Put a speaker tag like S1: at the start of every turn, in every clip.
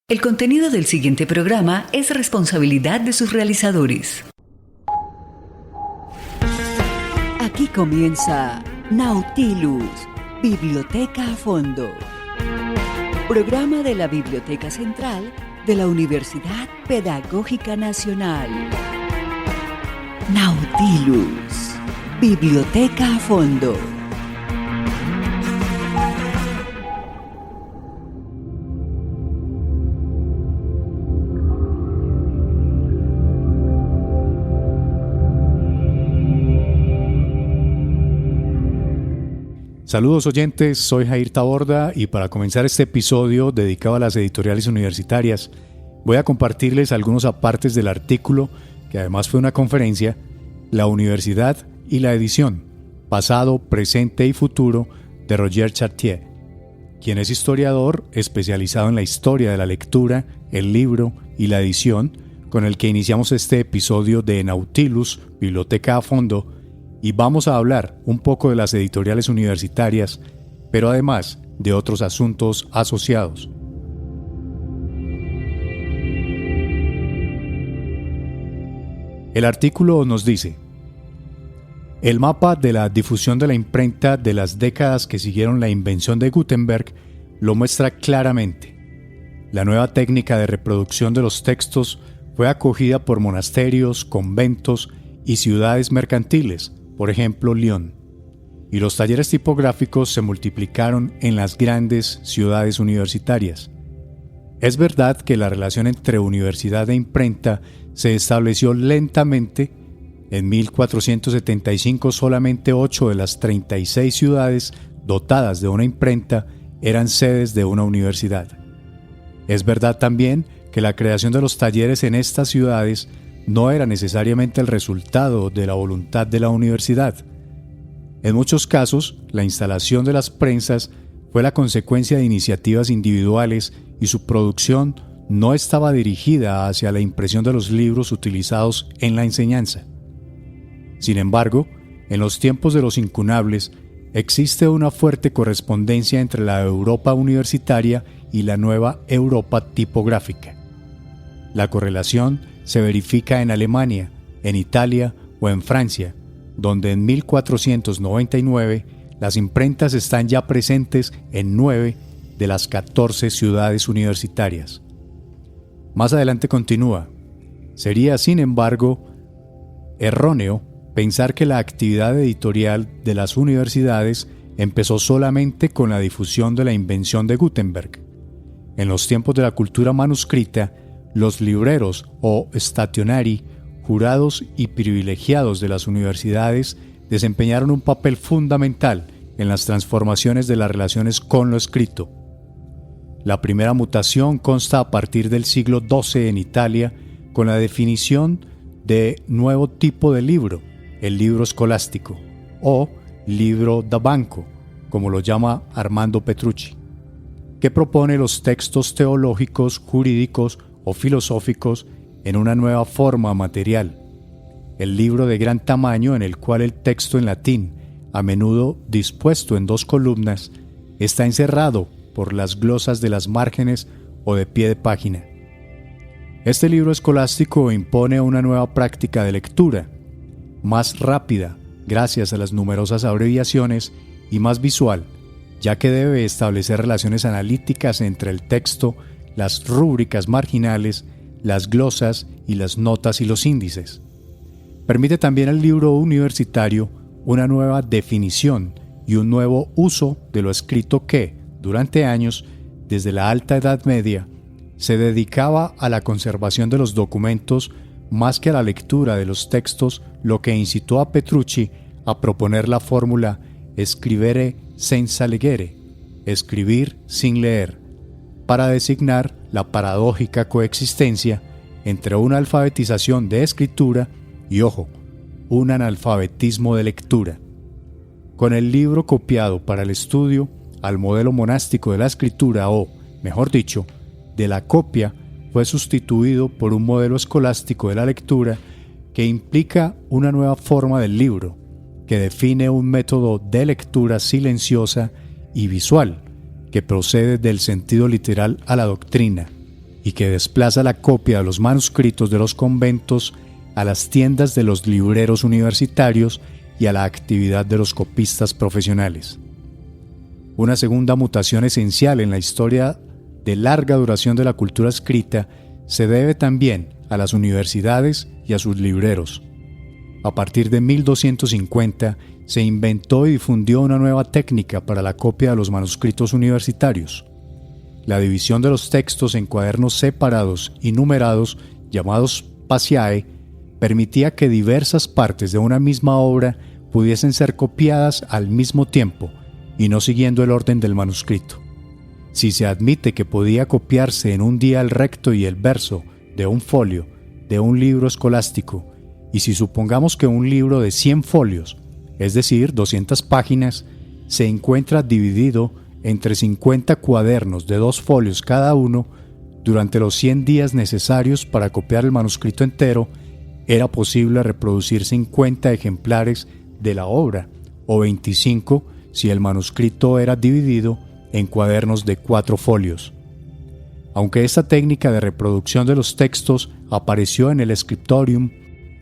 S1: El contenido del siguiente programa es responsabilidad de sus realizadores.
S2: Aquí comienza Nautilus, Biblioteca a Fondo. Programa de la Biblioteca Central de la Universidad Pedagógica Nacional. Nautilus, Biblioteca a Fondo.
S3: Saludos oyentes, soy Jair Taborda y para comenzar este episodio dedicado a las editoriales universitarias, voy a compartirles algunos apartes del artículo, que además fue una conferencia, La Universidad y la Edición, Pasado, Presente y Futuro, de Roger Chartier, quien es historiador especializado en la historia de la lectura, el libro y la edición, con el que iniciamos este episodio de Nautilus, Biblioteca a Fondo, y vamos a hablar un poco de las editoriales universitarias, pero además de otros asuntos asociados. El artículo nos dice: el mapa de la difusión de la imprenta de las décadas que siguieron la invención de Gutenberg lo muestra claramente. La nueva técnica de reproducción de los textos fue acogida por monasterios, conventos y ciudades mercantiles, por ejemplo Lyon, y los talleres tipográficos se multiplicaron en las grandes ciudades universitarias. Es verdad que la relación entre universidad e imprenta se estableció lentamente. En 1475 solamente 8 de las 36 ciudades dotadas de una imprenta eran sedes de una universidad. Es verdad también que la creación de los talleres en estas ciudades no era necesariamente el resultado de la voluntad de la universidad. En muchos casos, la instalación de las prensas fue la consecuencia de iniciativas individuales y su producción no estaba dirigida hacia la impresión de los libros utilizados en la enseñanza. Sin embargo, en los tiempos de los incunables, existe una fuerte correspondencia entre la Europa universitaria y la nueva Europa tipográfica. La correlación se verifica en Alemania, en Italia o en Francia, donde en 1499 las imprentas están ya presentes en 9 de las 14 ciudades universitarias. Más adelante continúa: sería, sin embargo, erróneo pensar que la actividad editorial de las universidades empezó solamente con la difusión de la invención de Gutenberg. En los tiempos de la cultura manuscrita, los libreros o stationari, jurados y privilegiados de las universidades, desempeñaron un papel fundamental en las transformaciones de las relaciones con lo escrito. La primera mutación consta a partir del siglo XII en Italia, con la definición de nuevo tipo de libro, el libro escolástico, o libro da banco, como lo llama Armando Petrucci, que propone los textos teológicos, jurídicos o filosóficos en una nueva forma material. El libro de gran tamaño, en el cual el texto en latín, a menudo dispuesto en 2 columnas, está encerrado por las glosas de las márgenes o de pie de página. Este libro escolástico impone una nueva práctica de lectura, más rápida gracias a las numerosas abreviaciones y más visual, ya que debe establecer relaciones analíticas entre el texto, las rúbricas marginales, las glosas y las notas y los índices. Permite también al libro universitario una nueva definición y un nuevo uso de lo escrito que, durante años, desde la Alta Edad Media, se dedicaba a la conservación de los documentos más que a la lectura de los textos, lo que incitó a Petrucci a proponer la fórmula scrivere senza legere, escribir sin leer, para designar la paradójica coexistencia entre una alfabetización de escritura y, ojo, un analfabetismo de lectura. Con el libro copiado para el estudio al modelo monástico de la escritura, o, mejor dicho, de la copia, fue sustituido por un modelo escolástico de la lectura que implica una nueva forma del libro, que define un método de lectura silenciosa y visual, que procede del sentido literal a la doctrina, y que desplaza la copia de los manuscritos de los conventos a las tiendas de los libreros universitarios y a la actividad de los copistas profesionales. Una segunda mutación esencial en la historia de larga duración de la cultura escrita se debe también a las universidades y a sus libreros. A partir de 1250 se inventó y difundió una nueva técnica para la copia de los manuscritos universitarios. La división de los textos en cuadernos separados y numerados, llamados pasiae, permitía que diversas partes de una misma obra pudiesen ser copiadas al mismo tiempo y no siguiendo el orden del manuscrito. Si se admite que podía copiarse en un día el recto y el verso de un folio de un libro escolástico, y si supongamos que un libro de 100 folios, es decir, 200 páginas, se encuentra dividido entre 50 cuadernos de 2 folios cada uno, durante los 100 días necesarios para copiar el manuscrito entero, era posible reproducir 50 ejemplares de la obra, o 25 si el manuscrito era dividido en cuadernos de 4 folios. Aunque esta técnica de reproducción de los textos apareció en el scriptorium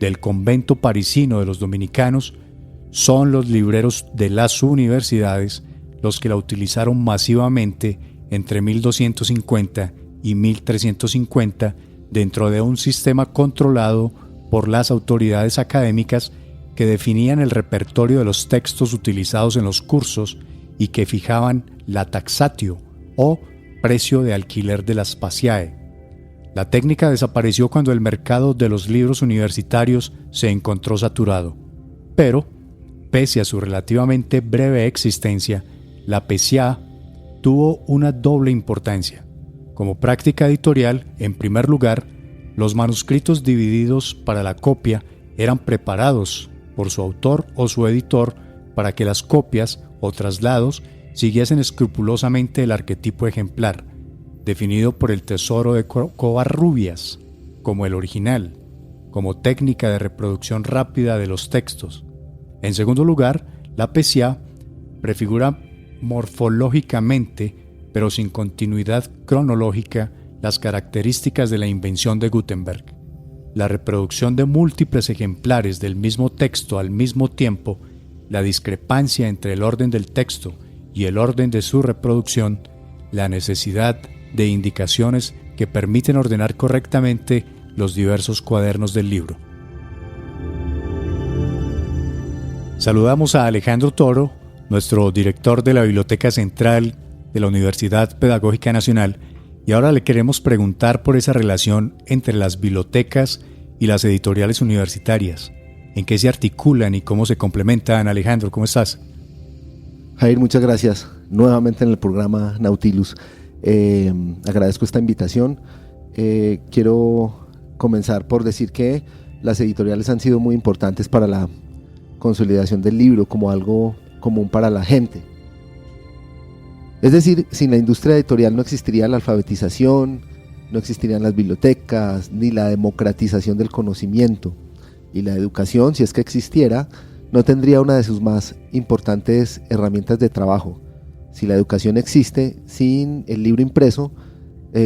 S3: del convento parisino de los dominicanos, son los libreros de las universidades los que la utilizaron masivamente entre 1250 y 1350 dentro de un sistema controlado por las autoridades académicas que definían el repertorio de los textos utilizados en los cursos y que fijaban la taxatio o precio de alquiler de las pasiae. La técnica desapareció cuando el mercado de los libros universitarios se encontró saturado, pero, pese a su relativamente breve existencia, la PCA tuvo una doble importancia. Como práctica editorial, en primer lugar, los manuscritos divididos para la copia eran preparados por su autor o su editor para que las copias o traslados siguiesen escrupulosamente el arquetipo ejemplar, definido por el tesoro de Covarrubias, como el original, como técnica de reproducción rápida de los textos. En segundo lugar, la PCA prefigura morfológicamente, pero sin continuidad cronológica, las características de la invención de Gutenberg. La reproducción de múltiples ejemplares del mismo texto al mismo tiempo, la discrepancia entre el orden del texto y el orden de su reproducción, la necesidad de indicaciones que permiten ordenar correctamente los diversos cuadernos del libro. Saludamos a Alejandro Toro, nuestro director de la Biblioteca Central de la Universidad Pedagógica Nacional, y ahora le queremos preguntar por esa relación entre las bibliotecas y las editoriales universitarias. ¿En qué se articulan y cómo se complementan? Alejandro, ¿cómo estás?
S4: Jair, muchas gracias. Nuevamente en el programa Nautilus. Agradezco esta invitación. Quiero comenzar por decir que las editoriales han sido muy importantes para la consolidación del libro como algo común para la gente. Es decir, sin la industria editorial no existiría la alfabetización, no existirían las bibliotecas, ni la democratización del conocimiento. Y la educación, si es que existiera, no tendría una de sus más importantes herramientas de trabajo. Si la educación existe, sin el libro impreso,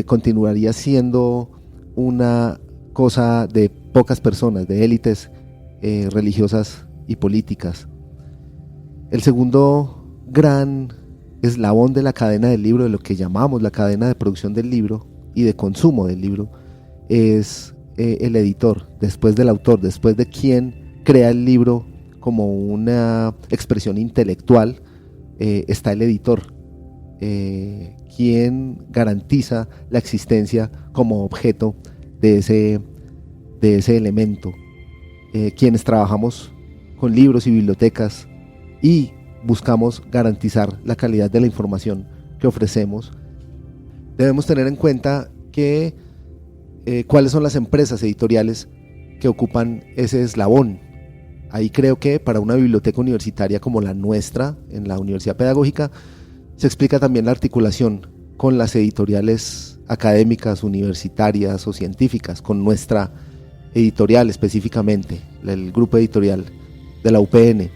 S4: continuaría siendo una cosa de pocas personas, de élites religiosas y políticas. El segundo gran eslabón de la cadena del libro, de lo que llamamos la cadena de producción del libro y de consumo del libro, es el editor, después del autor, después de quien crea el libro como una expresión intelectual, está el editor, quien garantiza la existencia como objeto de ese elemento. Quienes trabajamos con libros y bibliotecas y buscamos garantizar la calidad de la información que ofrecemos, debemos tener en cuenta que cuáles son las empresas editoriales que ocupan ese eslabón. Ahí creo que para una biblioteca universitaria como la nuestra, en la Universidad Pedagógica, se explica también la articulación con las editoriales académicas, universitarias o científicas, con nuestra editorial específicamente, el grupo editorial de la UPN,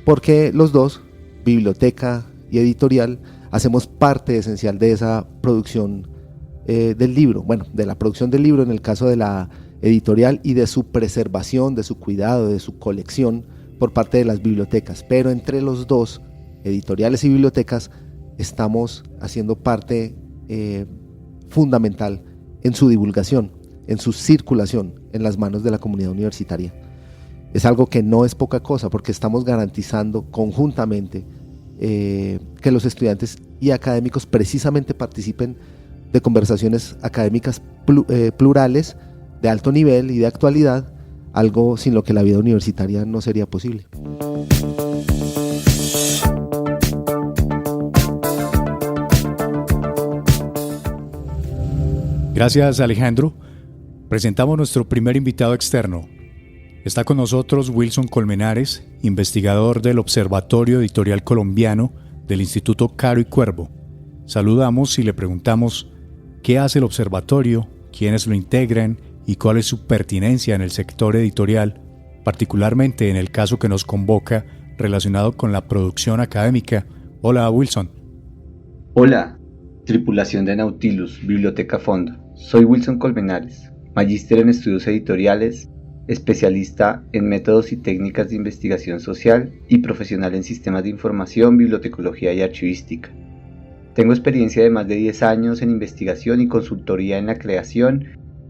S4: porque los dos, biblioteca y editorial, hacemos parte esencial de esa producción del libro, bueno, de la producción del libro en el caso de la editorial y de su preservación, de su cuidado, de su colección por parte de las bibliotecas. Pero entre los dos, editoriales y bibliotecas, estamos haciendo parte fundamental en su divulgación, en su circulación en las manos de la comunidad universitaria. Es algo que no es poca cosa porque estamos garantizando conjuntamente que los estudiantes y académicos precisamente participen de conversaciones académicas plurales de alto nivel y de actualidad, algo sin lo que la vida universitaria no sería posible.
S3: Gracias, Alejandro. Presentamos nuestro primer invitado externo. Está con nosotros Wilson Colmenares, investigador del Observatorio Editorial Colombiano del Instituto Caro y Cuervo. Saludamos y le preguntamos qué hace el observatorio, quiénes lo integran y cuál es su pertinencia en el sector editorial, particularmente en el caso que nos convoca relacionado con la producción académica. Hola, Wilson.
S5: Hola, tripulación de Nautilus, Biblioteca Fondo. Soy Wilson Colmenares, magíster en estudios editoriales, especialista en métodos y técnicas de investigación social y profesional en sistemas de información, bibliotecología y archivística. Tengo experiencia de más de 10 años en investigación y consultoría en la creación,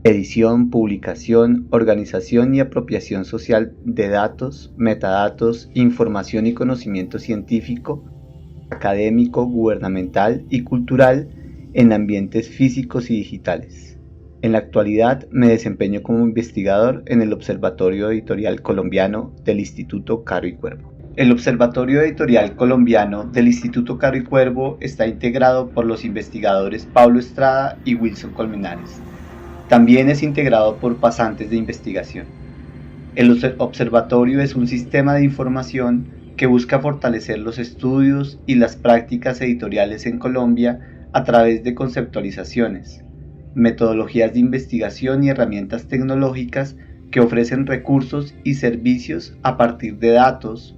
S5: edición, publicación, organización y apropiación social de datos, metadatos, información y conocimiento científico, académico, gubernamental y cultural en ambientes físicos y digitales. En la actualidad me desempeño como investigador en el Observatorio Editorial Colombiano del Instituto Caro y Cuervo. El Observatorio Editorial Colombiano del Instituto Caro y Cuervo está integrado por los investigadores Pablo Estrada y Wilson Colmenares. También es integrado por pasantes de investigación. El observatorio es un sistema de información que busca fortalecer los estudios y las prácticas editoriales en Colombia a través de conceptualizaciones, metodologías de investigación y herramientas tecnológicas que ofrecen recursos y servicios a partir de datos,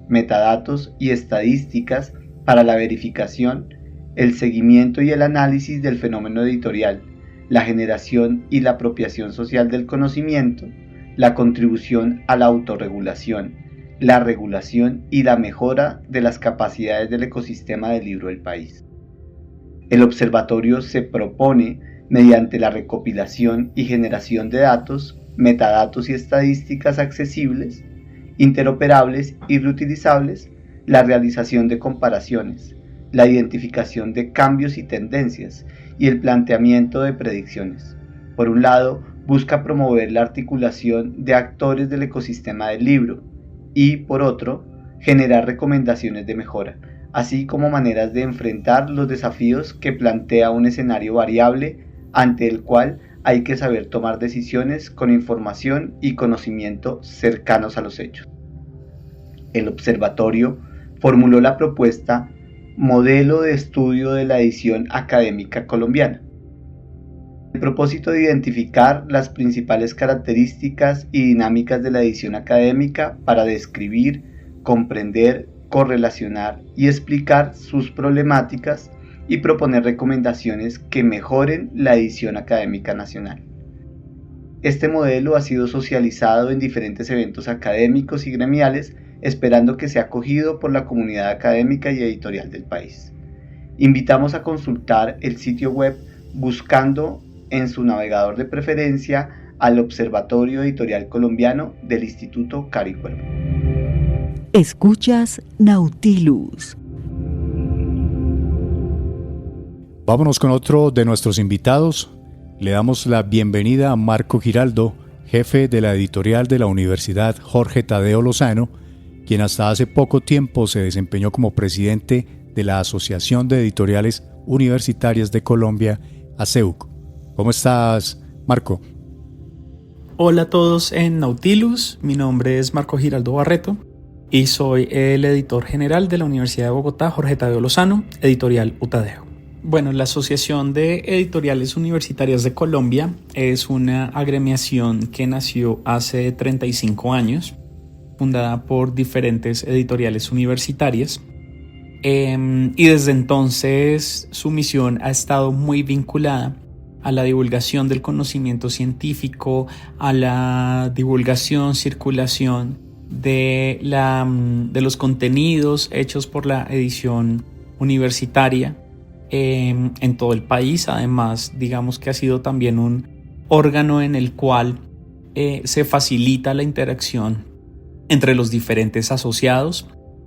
S5: metadatos y estadísticas para la verificación, el seguimiento y el análisis del fenómeno editorial, la generación y la apropiación social del conocimiento, la contribución a la autorregulación, la regulación y la mejora de las capacidades del ecosistema del libro del país. El observatorio se propone, mediante la recopilación y generación de datos, metadatos y estadísticas accesibles, interoperables y reutilizables, la realización de comparaciones, la identificación de cambios y tendencias y el planteamiento de predicciones. Por un lado, busca promover la articulación de actores del ecosistema del libro y, por otro, generar recomendaciones de mejora, así como maneras de enfrentar los desafíos que plantea un escenario variable ante el cual hay que saber tomar decisiones con información y conocimiento cercanos a los hechos. El observatorio formuló la propuesta Modelo de Estudio de la Edición Académica Colombiana. El propósito de identificar las principales características y dinámicas de la edición académica para describir, comprender, correlacionar y explicar sus problemáticas y proponer recomendaciones que mejoren la edición académica nacional. Este modelo ha sido socializado en diferentes eventos académicos y gremiales, esperando que sea acogido por la comunidad académica y editorial del país. Invitamos a consultar el sitio web buscando en su navegador de preferencia al Observatorio Editorial Colombiano del Instituto Caro y Cuervo.
S2: Escuchas Nautilus.
S3: Vámonos con otro de nuestros invitados. Le damos la bienvenida a Marco Giraldo, jefe de la editorial de la Universidad Jorge Tadeo Lozano, quien hasta hace poco tiempo se desempeñó como presidente de la Asociación de Editoriales Universitarias de Colombia, ASEUC. ¿Cómo estás, Marco?
S6: Hola a todos en Nautilus, mi nombre es Marco Giraldo Barreto y soy el editor general de la Universidad de Bogotá Jorge Tadeo Lozano, editorial UTADEO. Bueno, la Asociación de Editoriales Universitarias de Colombia es una agremiación que nació hace 35 años, fundada por diferentes editoriales universitarias, y desde entonces su misión ha estado muy vinculada a la divulgación del conocimiento científico, a la divulgación, circulación de los contenidos hechos por la edición universitaria en todo el país. Además, digamos que ha sido también un órgano en el cual se facilita la interacción entre los diferentes asociados,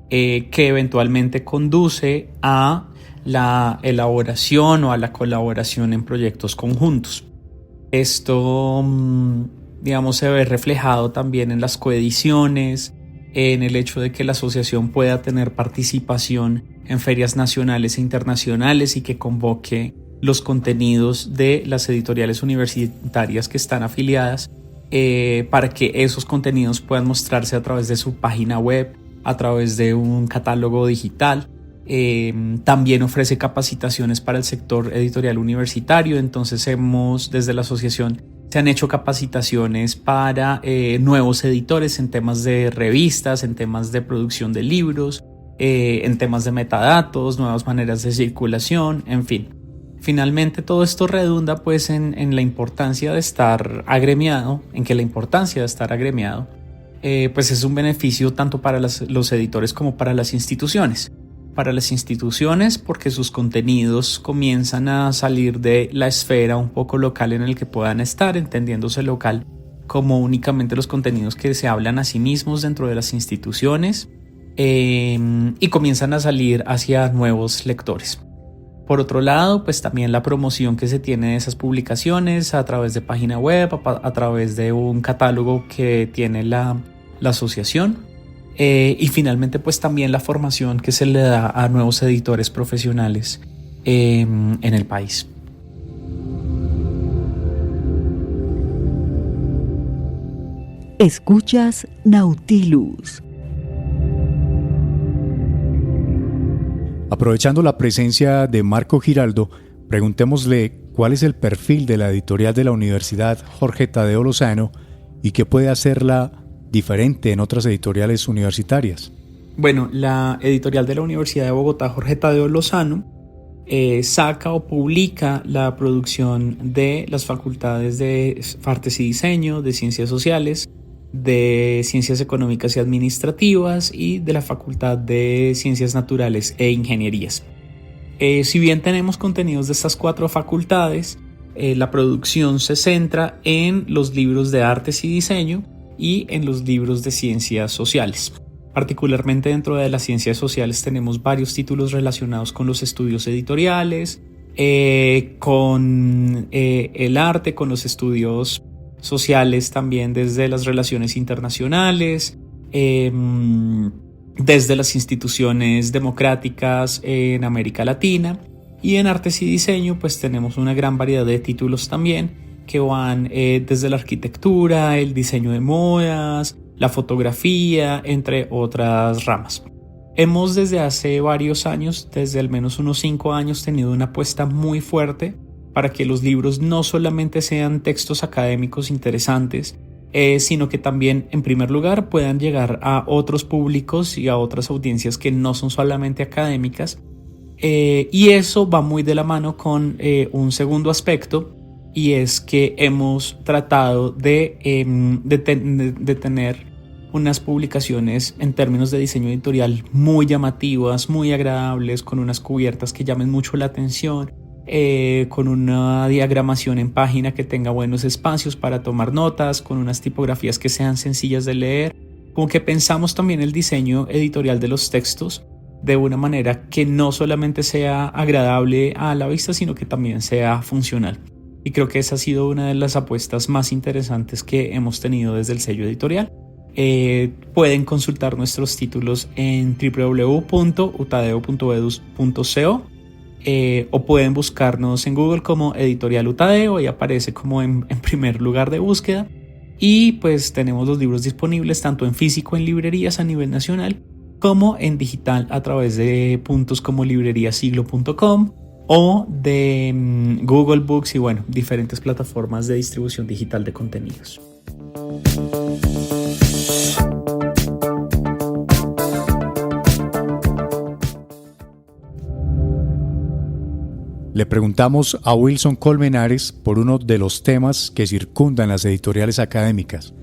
S6: que eventualmente conduce a la elaboración o a la colaboración en proyectos conjuntos. Esto, digamos, se ve reflejado también en las coediciones, en el hecho de que la asociación pueda tener participación en ferias nacionales e internacionales y que convoque los contenidos de las editoriales universitarias que están afiliadas, para que esos contenidos puedan mostrarse a través de su página web, a través de un catálogo digital. También ofrece capacitaciones para el sector editorial universitario. Entonces desde la asociación se han hecho capacitaciones para nuevos editores en temas de revistas, en temas de producción de libros, en temas de metadatos, nuevas maneras de circulación, en fin. Finalmente todo esto redunda pues en la importancia de estar agremiado, pues es un beneficio tanto para los editores como para las instituciones. Para las instituciones porque sus contenidos comienzan a salir de la esfera un poco local en el que puedan estar, entendiéndose local como únicamente los contenidos que se hablan a sí mismos dentro de las instituciones, y comienzan a salir hacia nuevos lectores. Por otro lado, pues también la promoción que se tiene de esas publicaciones a través de página web, a través de un catálogo que tiene la asociación. Y finalmente pues también la formación que se le da a nuevos editores profesionales en el país.
S2: Escuchas Nautilus.
S3: Aprovechando la presencia de Marco Giraldo, preguntémosle cuál es el perfil de la editorial de la Universidad Jorge Tadeo Lozano y qué puede hacerla diferente en otras editoriales universitarias.
S6: Bueno, la editorial de la Universidad de Bogotá Jorge Tadeo Lozano saca o publica la producción de las facultades de Artes y Diseño, de Ciencias Sociales, de Ciencias Económicas y Administrativas y de la Facultad de Ciencias Naturales e Ingenierías. Si bien tenemos contenidos de estas 4 facultades, la producción se centra en los libros de Artes y Diseño y en los libros de Ciencias Sociales. Particularmente dentro de las Ciencias Sociales tenemos varios títulos relacionados con los estudios editoriales, con el arte, con los estudios sociales también desde las relaciones internacionales, desde las instituciones democráticas en América Latina, y en Artes y Diseño pues tenemos una gran variedad de títulos también que van desde la arquitectura, el diseño de modas, la fotografía, entre otras ramas. Hemos desde hace varios años, desde al menos unos 5 años, tenido una apuesta muy fuerte para que los libros no solamente sean textos académicos interesantes, sino que también, en primer lugar, puedan llegar a otros públicos y a otras audiencias que no son solamente académicas. Y eso va muy de la mano con un segundo aspecto, y es que hemos tratado de tener unas publicaciones en términos de diseño editorial muy llamativas, muy agradables, con unas cubiertas que llamen mucho la atención, con una diagramación en página que tenga buenos espacios para tomar notas, con unas tipografías que sean sencillas de leer. Como que pensamos también el diseño editorial de los textos de una manera que no solamente sea agradable a la vista, sino que también sea funcional. Y creo que esa ha sido una de las apuestas más interesantes que hemos tenido desde el sello editorial. Pueden consultar nuestros títulos en www.utadeo.edu.co, o pueden buscarnos en Google como Editorial Utadeo y aparece como en primer lugar de búsqueda. Y pues tenemos los libros disponibles tanto en físico en librerías a nivel nacional como en digital a través de puntos como libreriasiglo.com o de Google Books y bueno, diferentes plataformas de distribución digital de contenidos.
S3: Le preguntamos a Wilson Colmenares por uno de los temas que circundan las editoriales académicas,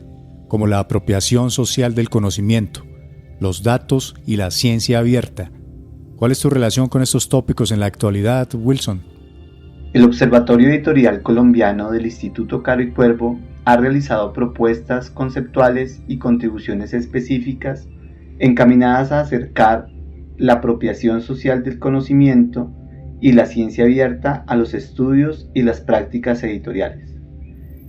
S3: como la apropiación social del conocimiento, los datos y la ciencia abierta. ¿Cuál es tu relación con estos tópicos en la actualidad, Wilson?
S5: El Observatorio Editorial Colombiano del Instituto Caro y Cuervo ha realizado propuestas conceptuales y contribuciones específicas encaminadas a acercar la apropiación social del conocimiento y la ciencia abierta a los estudios y las prácticas editoriales,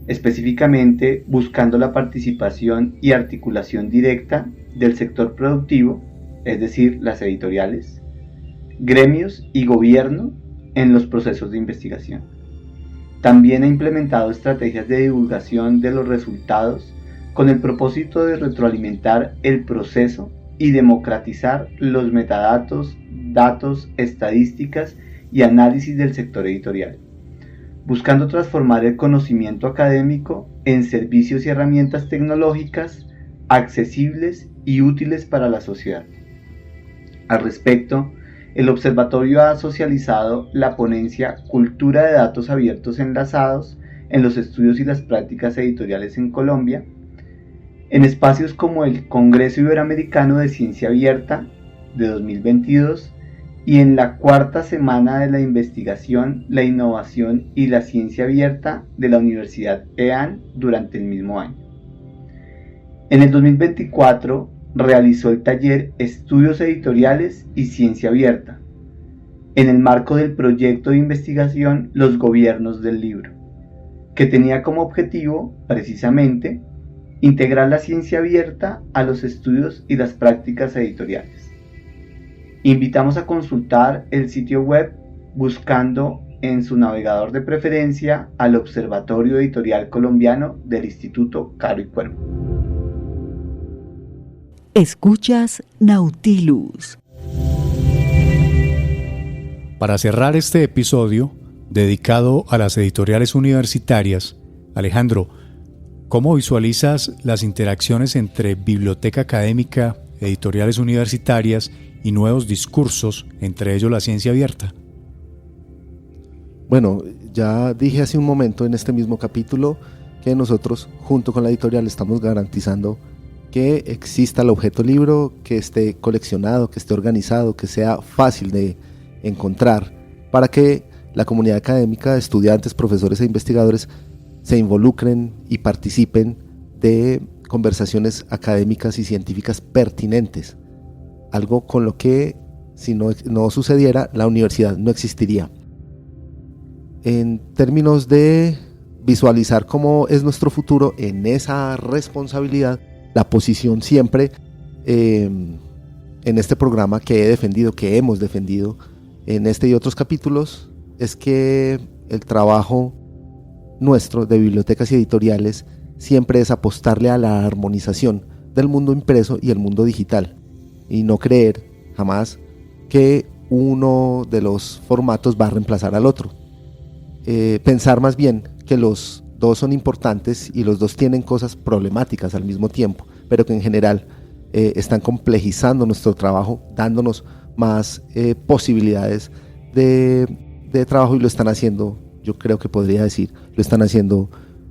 S5: específicamente buscando la participación y articulación directa del sector productivo, es decir, las editoriales, gremios y gobierno en los procesos de investigación. También ha implementado estrategias de divulgación de los resultados con el propósito de retroalimentar el proceso y democratizar los metadatos, datos, estadísticas y análisis del sector editorial, buscando transformar el conocimiento académico en servicios y herramientas tecnológicas accesibles y útiles para la sociedad. Al respecto, el observatorio ha socializado la ponencia Cultura de Datos Abiertos Enlazados en los estudios y las prácticas editoriales en Colombia, en espacios como el Congreso Iberoamericano de Ciencia Abierta de 2022 y en la cuarta semana de la investigación, la innovación y la ciencia abierta de la Universidad EAN durante el mismo año. En el 2024 realizó el taller Estudios Editoriales y Ciencia Abierta, en el marco del proyecto de investigación Los Gobiernos del Libro, que tenía como objetivo, precisamente, integrar la ciencia abierta a los estudios y las prácticas editoriales. Invitamos a consultar el sitio web buscando en su navegador de preferencia al Observatorio Editorial Colombiano del Instituto Caro y Cuervo.
S2: Escuchas Nautilus.
S3: Para cerrar este episodio, dedicado a las editoriales universitarias, Alejandro, ¿cómo visualizas las interacciones entre biblioteca académica, editoriales universitarias y nuevos discursos, entre ellos la ciencia abierta?
S4: Bueno, ya dije hace un momento en este mismo capítulo que nosotros, junto con la editorial, estamos garantizando que exista el objeto libro, que esté coleccionado, que esté organizado, que sea fácil de encontrar, para que la comunidad académica, estudiantes, profesores e investigadores se involucren y participen de conversaciones académicas y científicas pertinentes. Algo con lo que, si no sucediera, la universidad no existiría. En términos de visualizar cómo es nuestro futuro en esa responsabilidad, la posición siempre en este programa que he defendido, que hemos defendido en este y otros capítulos, es que el trabajo nuestro de bibliotecas y editoriales siempre es apostarle a la armonización del mundo impreso y el mundo digital, y no creer jamás que uno de los formatos va a reemplazar al otro. Pensar más bien que los dos son importantes y los dos tienen cosas problemáticas al mismo tiempo, pero que en general están complejizando nuestro trabajo, dándonos más posibilidades de trabajo, y lo están haciendo, yo creo que podría decir, lo están haciendo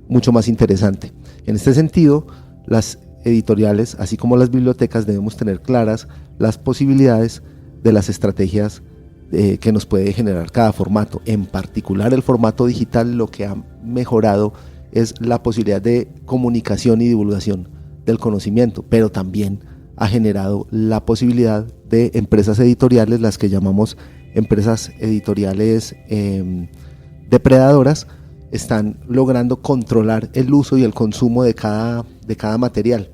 S4: mucho más interesante. En este sentido, las editoriales, así como las bibliotecas, debemos tener claras las posibilidades de las estrategias que nos puede generar cada formato. En particular, el formato digital, lo que ha mejorado es la posibilidad de comunicación y divulgación del conocimiento, pero también ha generado la posibilidad de empresas editoriales, las que llamamos empresas editoriales depredadoras, están logrando controlar el uso y el consumo de cada material,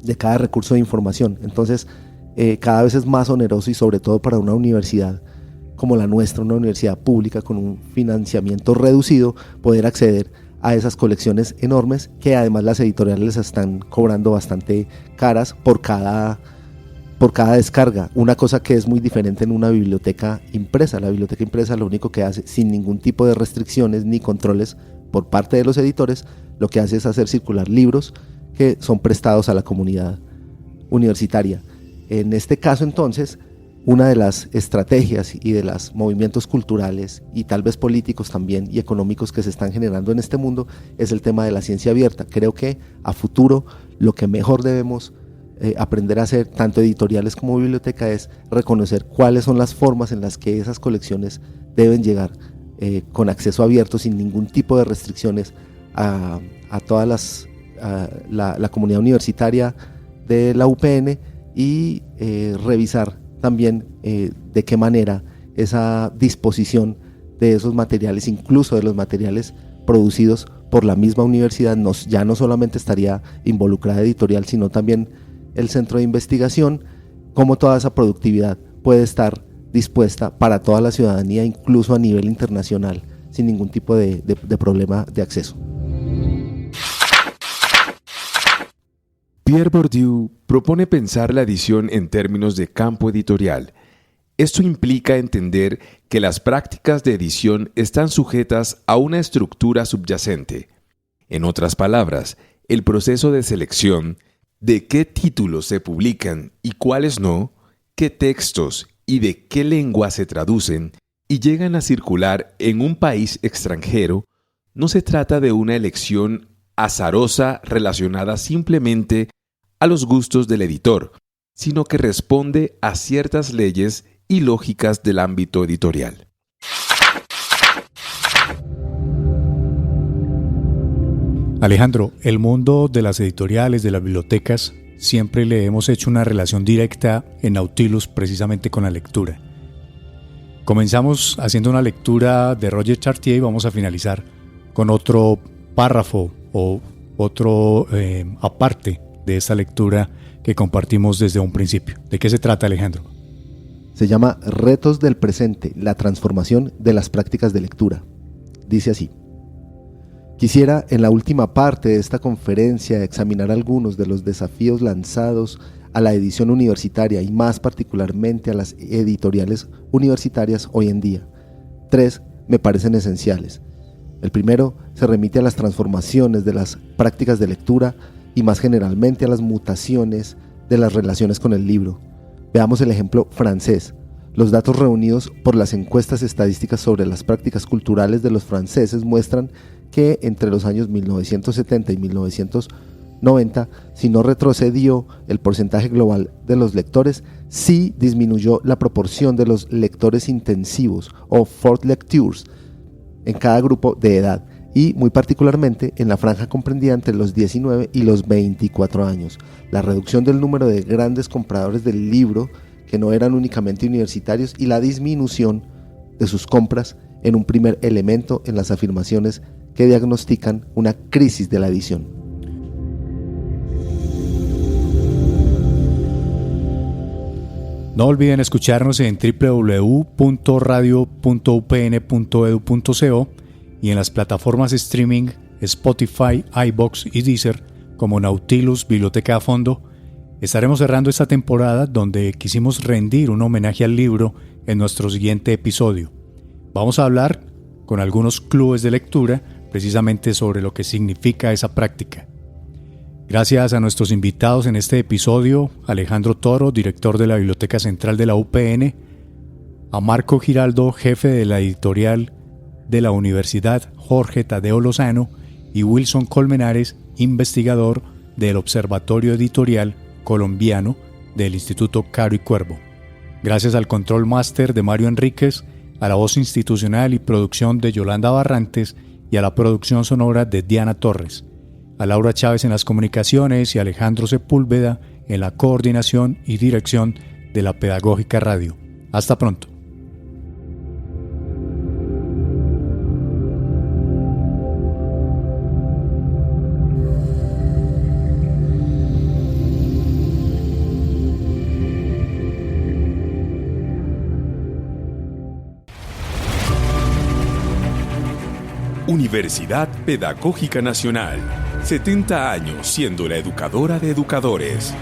S4: de cada recurso de información. Entonces, cada vez es más oneroso, y sobre todo para una universidad como la nuestra, una universidad pública con un financiamiento reducido, poder acceder a esas colecciones enormes, que además las editoriales están cobrando bastante caras por cada descarga. Una cosa que es muy diferente en una biblioteca impresa. La biblioteca impresa lo único que hace, sin ningún tipo de restricciones ni controles por parte de los editores, lo que hace es hacer circular libros que son prestados a la comunidad universitaria. En este caso, entonces, una de las estrategias y de los movimientos culturales y tal vez políticos también y económicos que se están generando en este mundo es el tema de la ciencia abierta. Creo que a futuro lo que mejor debemos aprender a hacer, tanto editoriales como biblioteca, es reconocer cuáles son las formas en las que esas colecciones deben llegar con acceso abierto, sin ningún tipo de restricciones a todas la comunidad universitaria de la UPN, y revisar también de qué manera esa disposición de esos materiales, incluso de los materiales producidos por la misma universidad, ya no solamente estaría involucrada editorial, sino también el centro de investigación, cómo toda esa productividad puede estar dispuesta para toda la ciudadanía, incluso a nivel internacional, sin ningún tipo de problema de acceso.
S7: Pierre Bourdieu propone pensar la edición en términos de campo editorial. Esto implica entender que las prácticas de edición están sujetas a una estructura subyacente. En otras palabras, el proceso de selección de qué títulos se publican y cuáles no, qué textos y de qué lengua se traducen y llegan a circular en un país extranjero, no se trata de una elección azarosa relacionada simplemente a los gustos del editor, sino que responde a ciertas leyes y lógicas del ámbito editorial.
S3: Alejandro, el mundo de las editoriales, de las bibliotecas, siempre le hemos hecho una relación directa en Nautilus precisamente con la lectura. Comenzamos haciendo una lectura de Roger Chartier y vamos a finalizar con otro párrafo o otro aparte de esta lectura que compartimos desde un principio. ¿De qué se trata, Alejandro?
S4: Se llama Retos del presente, la transformación de las prácticas de lectura. Dice así: quisiera en la última parte de esta conferencia examinar algunos de los desafíos lanzados a la edición universitaria y más particularmente a las editoriales universitarias hoy en día. 3 me parecen esenciales. El primero se remite a las transformaciones de las prácticas de lectura y más generalmente a las mutaciones de las relaciones con el libro. Veamos el ejemplo francés. Los datos reunidos por las encuestas estadísticas sobre las prácticas culturales de los franceses muestran que entre los años 1970 y 1990, si no retrocedió el porcentaje global de los lectores, sí disminuyó la proporción de los lectores intensivos o fort lectures en cada grupo de edad, y muy particularmente en la franja comprendida entre los 19 y los 24 años. La reducción del número de grandes compradores del libro, que no eran únicamente universitarios, y la disminución de sus compras en un primer elemento en las afirmaciones que diagnostican una crisis de la edición.
S3: No olviden escucharnos en www.radio.upn.edu.co y en las plataformas streaming Spotify, iVoox y Deezer como Nautilus Biblioteca a Fondo. Estaremos cerrando esta temporada donde quisimos rendir un homenaje al libro en nuestro siguiente episodio. Vamos a hablar con algunos clubes de lectura precisamente sobre lo que significa esa práctica. Gracias a nuestros invitados en este episodio: Alejandro Toro, director de la Biblioteca Central de la UPN, a Marco Giraldo, jefe de la editorial de la Universidad Jorge Tadeo Lozano, y Wilson Colmenares, investigador del Observatorio Editorial Colombiano del Instituto Caro y Cuervo. Gracias al control máster de Mario Enríquez, a la voz institucional y producción de Yolanda Barrantes y a la producción sonora de Diana Torres, a Laura Chávez en las comunicaciones y a Alejandro Sepúlveda en la coordinación y dirección de la Pedagógica Radio. Hasta pronto.
S7: Universidad Pedagógica Nacional. 70 años siendo la educadora de educadores.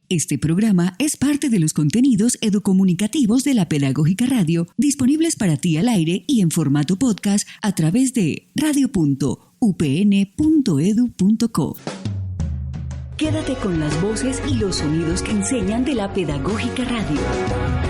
S1: Este programa es parte de los contenidos educomunicativos de la Pedagógica Radio, disponibles para ti al aire y en formato podcast a través de radio.upn.edu.co. Quédate con las voces y los sonidos que enseñan de la Pedagógica Radio.